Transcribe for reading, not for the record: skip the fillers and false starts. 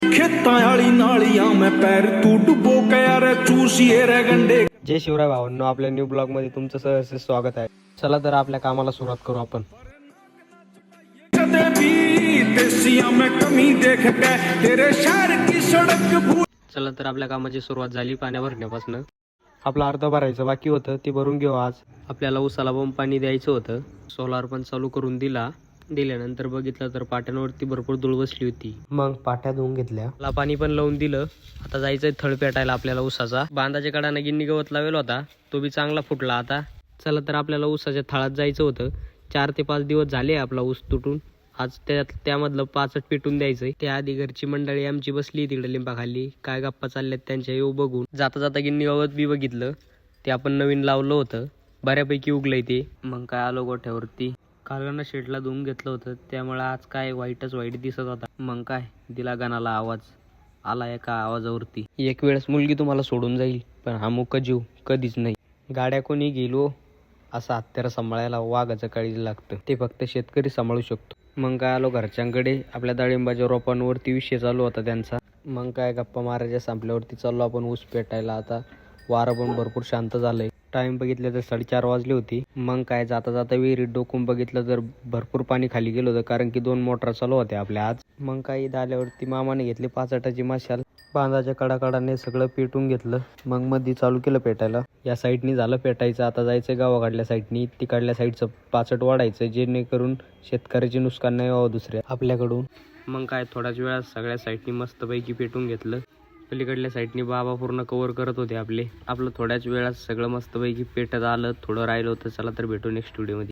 खेतां वाली नालियां में पैर तू डुबो क्या रे चूसिए रे गंडे। जय शिवराय भावांनो, आपल्या न्यू ब्लॉग मध्ये तुमचं सहर्ष स्वागत आहे. चला तर आपल्या कामाला सुरुवात करू आपण. कदे भी देसियां में कमी देख के तेरे शहर की सड़क भूल। चला तर आपल्या कामाची सुरुवात झाली पाण्या भरण्यापासून. आपला अर्ध भरायचं बाकी होतं, ते भरून घेऊ आज. आपल्याला उसाला पंप पाणी द्यायचं होतं. सोलार पण चालू करून दिल्यानंतर बघितलं तर पाट्यांवरती भरपूर धूळ बसली होती. मग पाट्या धुवून घेतल्या, ला पाणी पण लावून दिलं. आता जायचंय थळ पेटायला आपल्याला उसाचा. बांधाच्या कडाने गिन्नी गवत लावेल होता, तो बी चांगला फुटला. आता चला तर आपल्याला उसाच्या थळात जायचं होतं. 4 ते 5 दिवस झाले आपला ऊस तुटून. आज त्यामधलं 5 पेटून द्यायचंय. त्या आधी घरची मंडळी आमची बसली तिकडे लिंबाखाली, काय गप्पा चालल्यात त्यांच्या येऊ बघून. जाता जाता गिन्नी गवत बी बघितलं, ते आपण नवीन लावलं होतं, बऱ्यापैकी उगलंय ते. मग काय आलो गोठ्यावरती. कालगानं शेडला धुवून घेतलं होतं, त्यामुळे आज काय वाईट दिसत होता. मग काय दिला गाणाला आवाज, आला एका आवाजावरती. एक वेळेस मुलगी तुम्हाला सोडून जाईल, पण हा मुक जीव कधीच नाही. गाड्या कोणी गेलो असा हत्यार सांभाळायला वाघाचं काळीज लागतं, ते फक्त शेतकरी सांभाळू शकतो. मग काय आलो घरच्यांकडे. आपल्या डाळिंबाच्या रोपांवरती विषय चालू होता त्यांचा. मग काय गप्पा मारायच्या संपल्यावरती चाललो आपण ऊस पेटायला. आता वारं पण भरपूर शांत झालंय. टाइम बघितलं तर 4:30 वाजली होती. मग काय जाता जाता विहिरीत डोकून बघितलं तर भरपूर पाणी खाली गेलं होतं, कारण की 2 मोटर चालू होत्या आपल्या आज. मग काही इथं आल्यावरती मामाने घेतली 5 आटाची मशाल. बांधाच्या कडाकडाने सगळं पेटून घेतलं. मग मध्ये चालू केलं पेटायला. या साईडनी झालं पेटायचं. आता जायचं गावाकडल्या साईडनी. तिकडल्या साईडचं 5 वाढायचं, जेणेकरून शेतकऱ्याचे नुकसान नाही व्हावं दुसऱ्या आपल्याकडून. मग काय थोड्याच वेळात सगळ्या साईडनी मस्तपैकी पेटून घेतलं. पलीकडल्या साईडनी बाबा पूर्ण कव्हर करत होते आपलं थोड्याच वेळात सगळं मस्तपैकी पेटत आलं. थोडं राहिलं होतं. चला तर भेटू नेक्स्ट व्हिडिओमध्ये.